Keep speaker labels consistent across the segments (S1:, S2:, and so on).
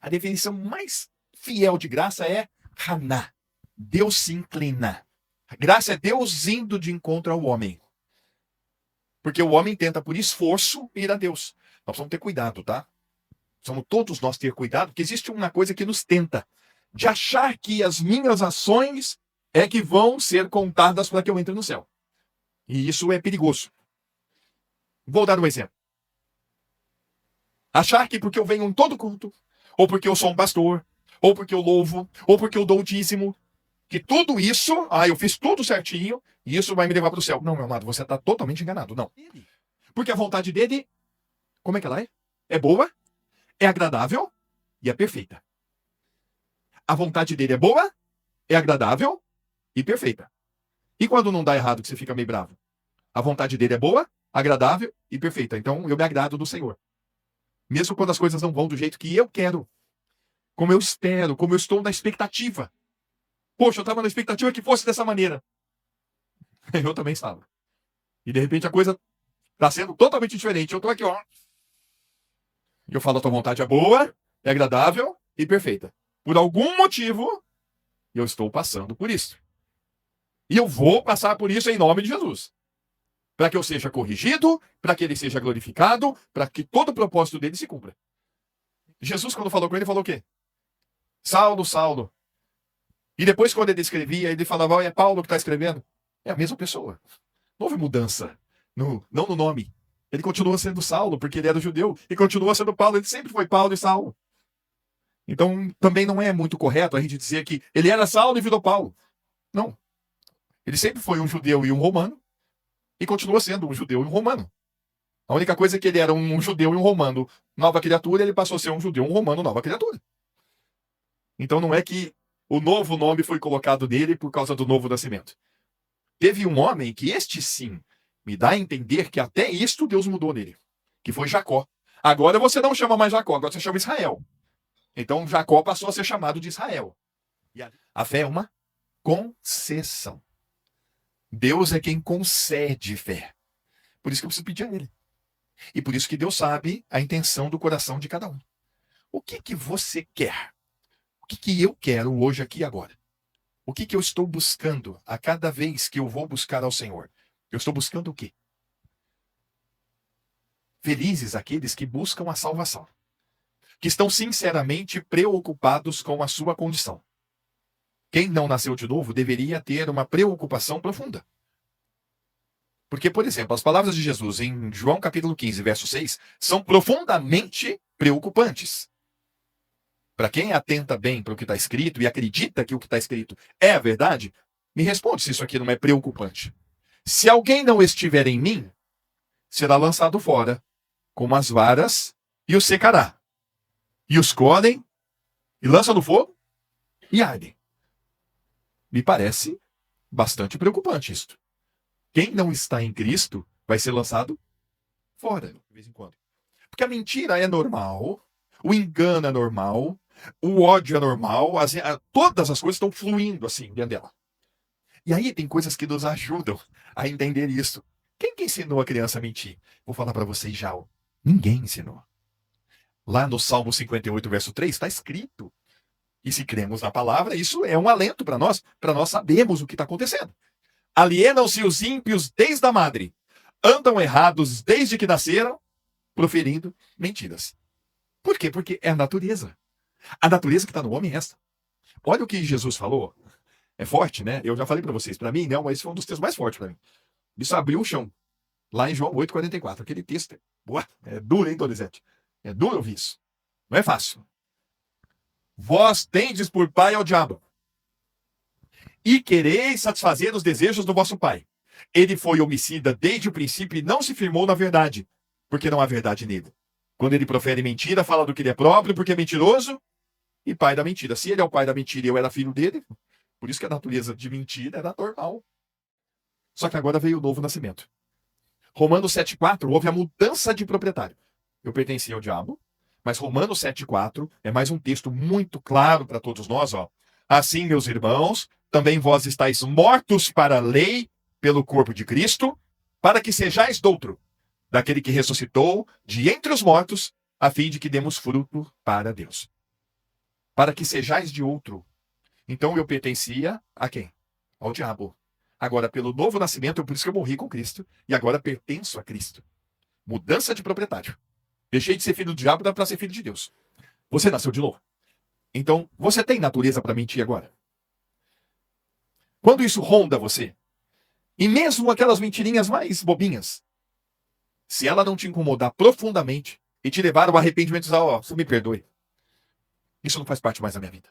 S1: A definição mais fiel de graça é Haná. Deus se inclina. Graça é Deus indo de encontro ao homem. Porque o homem tenta, por esforço, ir a Deus. Nós precisamos ter cuidado, tá? Precisamos todos nós ter cuidado, porque existe uma coisa que nos tenta. De achar que as minhas ações é que vão ser contadas para que eu entre no céu. E isso é perigoso. Vou dar um exemplo. Achar que porque eu venho em todo culto, ou porque eu sou um pastor, ou porque eu louvo, ou porque eu dou o dízimo, que tudo isso, eu fiz tudo certinho, e isso vai me levar para o céu. Não, meu amado, você está totalmente enganado. Não. Porque a vontade dele, como é que ela é? É boa, é agradável e é perfeita. A vontade dele é boa, é agradável e perfeita. E quando não dá errado, que você fica meio bravo? A vontade dele é boa, agradável e perfeita. Então eu me agrado do Senhor. Mesmo quando as coisas não vão do jeito que eu quero, como eu espero, como eu estou na expectativa. Poxa, eu estava na expectativa que fosse dessa maneira. Eu também estava. E de repente a coisa está sendo totalmente diferente. Eu estou aqui, ó. E eu falo, a tua vontade é boa, é agradável e perfeita. Por algum motivo, eu estou passando por isso. E eu vou passar por isso em nome de Jesus. Para que eu seja corrigido, para que ele seja glorificado, para que todo o propósito dele se cumpra. Jesus, quando falou com ele, falou o quê? Saulo, Saulo. E depois, quando ele escrevia, ele falava, é Paulo que está escrevendo. É a mesma pessoa. Não houve mudança. Não no nome. Ele continua sendo Saulo, porque ele era judeu. E continua sendo Paulo. Ele sempre foi Paulo e Saulo. Então, também não é muito correto a gente dizer que ele era Saulo e virou Paulo. Não. Ele sempre foi um judeu e um romano. E continua sendo um judeu e um romano. A única coisa é que ele era um judeu e um romano nova criatura, ele passou a ser um judeu e um romano nova criatura. Então não é que o novo nome foi colocado nele por causa do novo nascimento. Teve um homem que este sim me dá a entender que até isto Deus mudou nele, que foi Jacó. Agora você não chama mais Jacó, agora você chama Israel. Então Jacó passou a ser chamado de Israel. E a fé é uma concessão. Deus é quem concede fé. Por isso que eu preciso pedir a ele. E por isso que Deus sabe a intenção do coração de cada um. O que você quer? O que eu quero hoje, aqui e agora? O que eu estou buscando a cada vez que eu vou buscar ao Senhor? Eu estou buscando o quê? Felizes aqueles que buscam a salvação, que estão sinceramente preocupados com a sua condição. Quem não nasceu de novo deveria ter uma preocupação profunda. Porque, por exemplo, as palavras de Jesus em João capítulo 15, verso 6, são profundamente preocupantes. Para quem atenta bem para o que está escrito e acredita que o que está escrito é a verdade, me responde se isso aqui não é preocupante. Se alguém não estiver em mim, será lançado fora, como as varas, e os secará. E os colhem, e lançam no fogo, e ardem. Me parece bastante preocupante isto. Quem não está em Cristo vai ser lançado fora, de vez em quando. Porque a mentira é normal, o engano é normal, o ódio é normal, todas as coisas estão fluindo assim dentro dela. E aí tem coisas que nos ajudam a entender isso. Quem que ensinou a criança a mentir? Vou falar para vocês já. Ninguém ensinou. Lá no Salmo 58, verso 3, está escrito. E se cremos na palavra, isso é um alento para nós sabermos o que está acontecendo. Alienam-se os ímpios desde a madre, andam errados desde que nasceram, proferindo mentiras. Por quê? Porque é a natureza. A natureza que está no homem é esta. Olha o que Jesus falou. É forte, né? Eu já falei para vocês. Para mim, não, mas esse foi um dos textos mais fortes para mim. Isso abriu o chão. Lá em João 8,44. Aquele texto é duro, hein, Donizete? É duro ouvir isso. Não é fácil. Vós tendes por pai ao diabo, e quereis satisfazer os desejos do vosso pai. Ele foi homicida desde o princípio e não se firmou na verdade, porque não há verdade nele. Quando ele profere mentira, fala do que ele é próprio, porque é mentiroso e pai da mentira. Se ele é o pai da mentira e eu era filho dele, por isso que a natureza de mentira era normal. Só que agora veio o novo nascimento. Romanos 7,4 houve a mudança de proprietário. Eu pertencia ao diabo, mas Romanos 7,4 é mais um texto muito claro para todos nós. Assim, meus irmãos, também vós estáis mortos para a lei pelo corpo de Cristo, para que sejais doutro, daquele que ressuscitou de entre os mortos, a fim de que demos fruto para Deus. para que sejais de outro. Então eu pertencia a quem? Ao diabo. Agora, pelo novo nascimento, por isso que eu morri com Cristo, e agora pertenço a Cristo. Mudança de proprietário. Deixei de ser filho do diabo para ser filho de Deus. Você nasceu de novo. Então, você tem natureza para mentir agora? Quando isso ronda você, e mesmo aquelas mentirinhas mais bobinhas, se ela não te incomodar profundamente e te levar ao arrependimento, ó, você me perdoe, isso não faz parte mais da minha vida.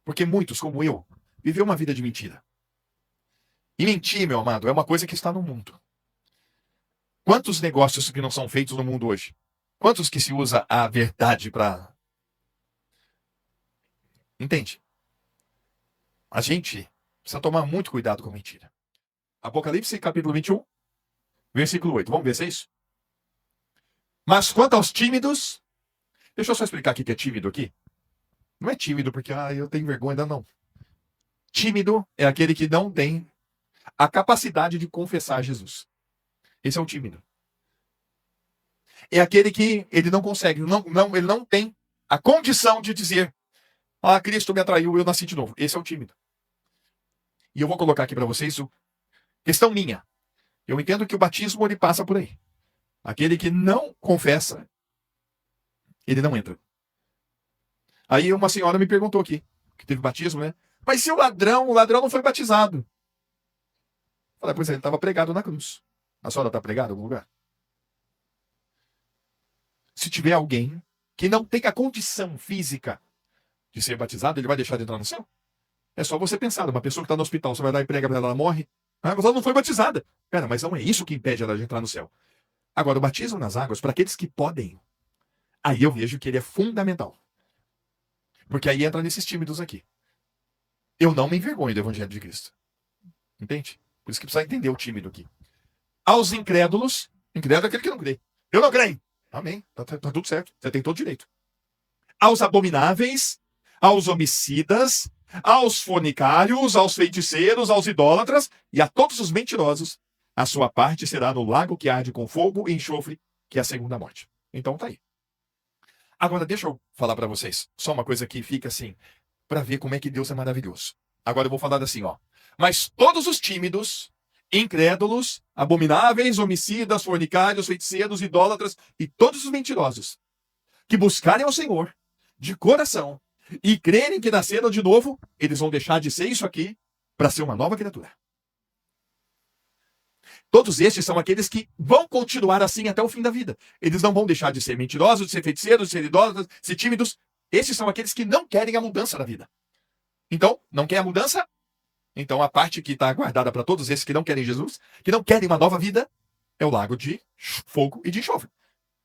S1: Porque muitos, como eu, viveu uma vida de mentira. E mentir, meu amado, é uma coisa que está no mundo. Quantos negócios que não são feitos no mundo hoje? Quantos que se usa a verdade para... Entende? A gente precisa tomar muito cuidado com a mentira. Apocalipse, capítulo 21, versículo 8. Vamos ver se é isso? Mas quanto aos tímidos... Deixa eu só explicar o que é tímido aqui. Não é tímido porque eu tenho vergonha, ainda não. Tímido é aquele que não tem a capacidade de confessar Jesus. Esse é o tímido. É aquele que ele não consegue, ele não tem a condição de dizer: ah, Cristo me atraiu, eu nasci de novo. Esse é o tímido. E eu vou colocar aqui para vocês questão minha. Eu entendo que o batismo ele passa por aí. Aquele que não confessa, ele não entra. Aí uma senhora me perguntou aqui, que teve batismo, né? Mas se o ladrão não foi batizado? Falei, pois é, ele estava pregado na cruz. A senhora está pregada em algum lugar? Se tiver alguém que não tem a condição física de ser batizado, ele vai deixar de entrar no céu? É só você pensar, uma pessoa que está no hospital, você vai lá e prega para ela, ela morre. Ah, mas ela não foi batizada. Pera, mas não é isso que impede ela de entrar no céu. Agora, o batismo nas águas, para aqueles que podem, aí eu vejo que ele é fundamental. Porque aí entra nesses tímidos aqui. Eu não me envergonho do Evangelho de Cristo. Entende? Por isso que precisa entender o tímido aqui. Aos incrédulos, incrédulo é aquele que não crê. Eu não creio. Amém. Tá tudo certo. Você tem todo direito. Aos abomináveis, aos homicidas, aos fornicários, aos feiticeiros, aos idólatras e a todos os mentirosos, a sua parte será no lago que arde com fogo e enxofre, que é a segunda morte. Então tá aí. Agora deixa eu falar para vocês só uma coisa que fica assim, para ver como é que Deus é maravilhoso. Agora eu vou falar assim, ó. Mas todos os tímidos, incrédulos, abomináveis, homicidas, fornicários, feiticeiros, idólatras e todos os mentirosos que buscarem ao Senhor de coração e crerem que nasceram de novo, eles vão deixar de ser isso aqui para ser uma nova criatura. Todos estes são aqueles que vão continuar assim até o fim da vida. Eles não vão deixar de ser mentirosos, de ser feiticeiros, de ser idólatras, de ser tímidos. Esses são aqueles que não querem a mudança da vida. Então, não quer a mudança? Então, a parte que está guardada para todos esses que não querem Jesus, que não querem uma nova vida, é o lago de fogo e de enxofre.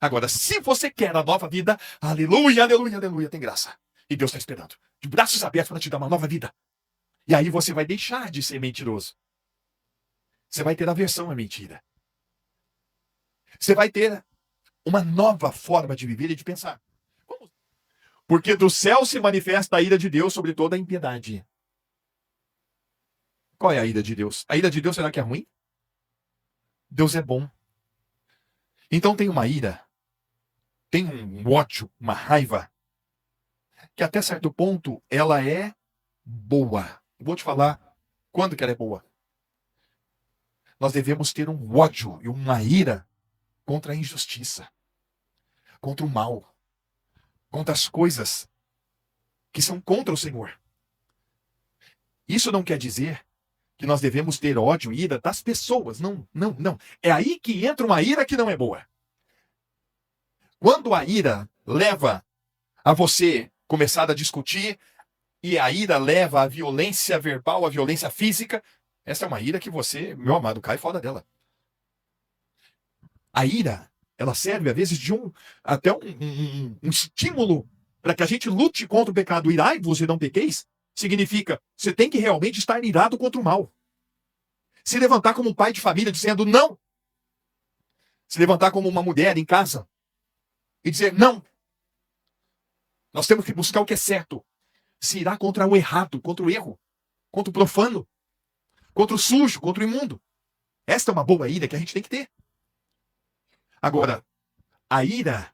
S1: Agora, se você quer a nova vida, aleluia, aleluia, aleluia, tem graça. E Deus está esperando, de braços abertos para te dar uma nova vida. E aí você vai deixar de ser mentiroso. Você vai ter aversão à mentira. Você vai ter uma nova forma de viver e de pensar. Porque do céu se manifesta a ira de Deus sobre toda a impiedade. Qual é a ira de Deus? A ira de Deus será que é ruim? Deus é bom. Então tem uma ira, tem um ódio, uma raiva, que até certo ponto ela é boa. Vou te falar quando que ela é boa. Nós devemos ter um ódio e uma ira contra a injustiça, contra o mal, contra as coisas que são contra o Senhor. Isso não quer dizer que nós devemos ter ódio e ira das pessoas. Não, não, não. É aí que entra uma ira que não é boa. Quando a ira leva a você começar a discutir, e a ira leva à violência verbal, à violência física, essa é uma ira que você, meu amado, cai fora dela. A ira, ela serve, às vezes, de até um estímulo para que a gente lute contra o pecado. Irai-vos e não pequeis, significa, você tem que realmente estar irado contra o mal. Se levantar como um pai de família dizendo não. Se levantar como uma mulher em casa e dizer não. Nós temos que buscar o que é certo. Se irá contra o errado, contra o erro, contra o profano, contra o sujo, contra o imundo. Esta é uma boa ira que a gente tem que ter. Agora, a ira,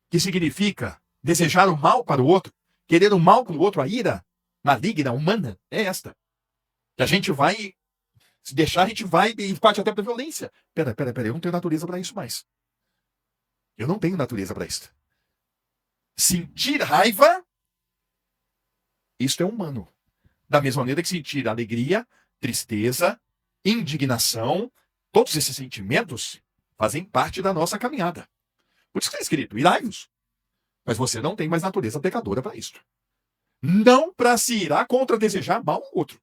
S1: que significa desejar o mal para o outro, querer o mal para o outro, a ira maligna, humana, é esta. Que a gente vai, se deixar, a gente vai e parte até para violência. Pera, eu não tenho natureza para isso mais. Eu não tenho natureza para isso. Sentir raiva, isto é humano. Da mesma maneira que sentir alegria, tristeza, indignação, todos esses sentimentos fazem parte da nossa caminhada. Por isso que está escrito, irai-vos. Mas você não tem mais natureza pecadora para isso. Não para se irar contra desejar mal ao outro.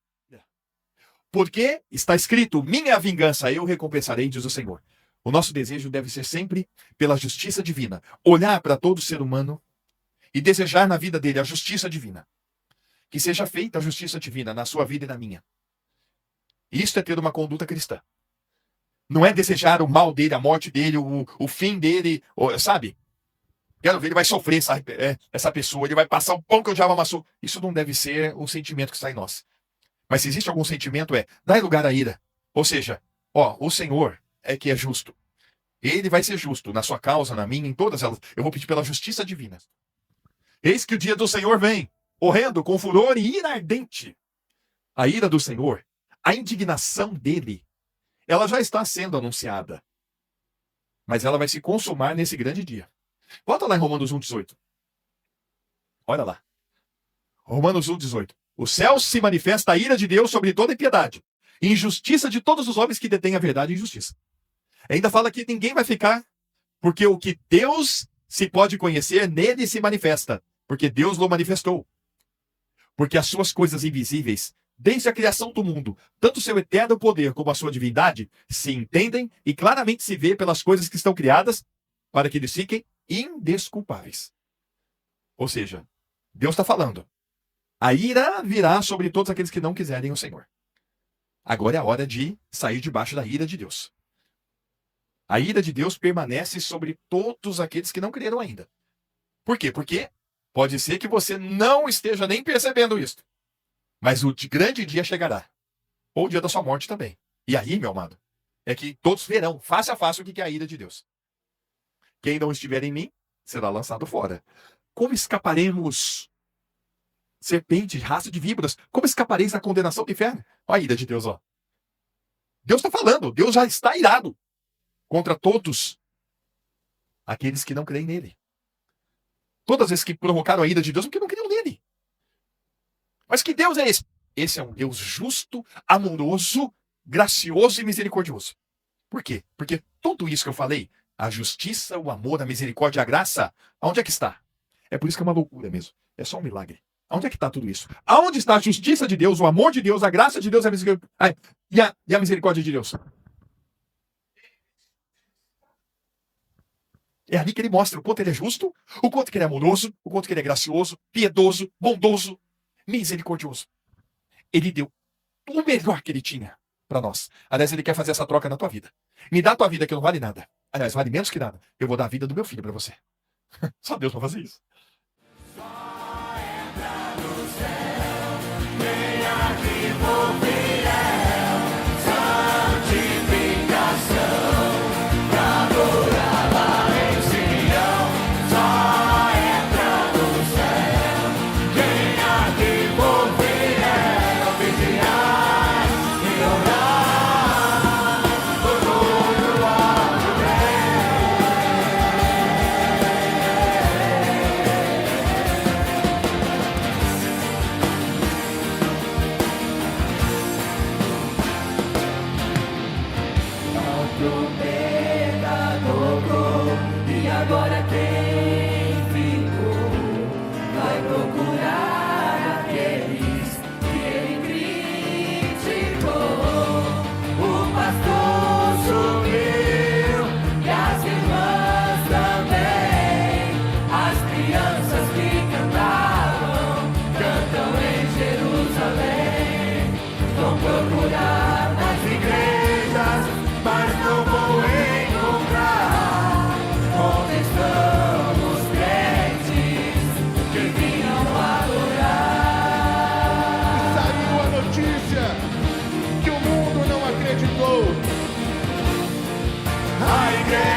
S1: Porque está escrito, minha vingança eu recompensarei, diz o Senhor. O nosso desejo deve ser sempre pela justiça divina. Olhar para todo ser humano e desejar na vida dele a justiça divina. Que seja feita a justiça divina na sua vida e na minha. Isso é ter uma conduta cristã. Não é desejar o mal dele, a morte dele, o fim dele, sabe? Quero ver, ele vai sofrer, essa pessoa, ele vai passar o pão que o diabo amassou. Isso não deve ser o sentimento que está em nós. Mas se existe algum sentimento, dai lugar à ira. Ou seja, o Senhor é que é justo. Ele vai ser justo na sua causa, na minha, em todas elas. Eu vou pedir pela justiça divina. Eis que o dia do Senhor vem, horrendo, com furor e ira ardente. A ira do Senhor, a indignação dele, ela já está sendo anunciada. Mas ela vai se consumar nesse grande dia. Volta lá em Romanos 1,18. Olha lá. Romanos 1,18. O céu se manifesta a ira de Deus sobre toda impiedade, injustiça de todos os homens que detêm a verdade e justiça. Ainda fala que ninguém vai ficar, porque o que Deus se pode conhecer, nele se manifesta, porque Deus o manifestou. Porque as suas coisas invisíveis, desde a criação do mundo, tanto o seu eterno poder como a sua divindade, se entendem e claramente se vê pelas coisas que estão criadas, para que eles fiquem indesculpáveis. Ou seja, Deus está falando. A ira virá sobre todos aqueles que não quiserem o Senhor. Agora é a hora de sair debaixo da ira de Deus. A ira de Deus permanece sobre todos aqueles que não creram ainda. Por quê? Porque pode ser que você não esteja nem percebendo isso. Mas o grande dia chegará. Ou o dia da sua morte também. E aí, meu amado, é que todos verão, face a face, o que é a ira de Deus. Quem não estiver em mim, será lançado fora. Como escaparemos? Serpente, raça de víboras, como escapareis da condenação do inferno? Olha a ira de Deus, ó. Deus está falando, Deus já está irado contra todos aqueles que não creem nele. Todas as vezes que provocaram a ira de Deus, porque não criam nele. Mas que Deus é esse? Esse é um Deus justo, amoroso, gracioso e misericordioso. Por quê? Porque tudo isso que eu falei, a justiça, o amor, a misericórdia, a graça, aonde é que está? É por isso que é uma loucura mesmo. É só um milagre. Aonde é que está tudo isso? Aonde está a justiça de Deus, o amor de Deus, a graça de Deus e a misericórdia de Deus? É ali que ele mostra o quanto ele é justo, o quanto que ele é amoroso, o quanto que ele é gracioso, piedoso, bondoso, misericordioso. Ele deu o melhor que ele tinha para nós. Aliás, ele quer fazer essa troca na tua vida. Me dá a tua vida que não vale nada. Aliás, vale menos que nada. Eu vou dar a vida do meu filho para você. Só Deus vai fazer isso.
S2: Agora quem ficou vai procurar aqueles que ele criticou. O pastor subiu e as irmãs também. As crianças que cantam em Jerusalém. Vão procurar nas igrejas, mas não vão encontrar. Onde estão os crentes que vinham adorar?
S3: Saiu a notícia que o mundo não acreditou.
S2: A igreja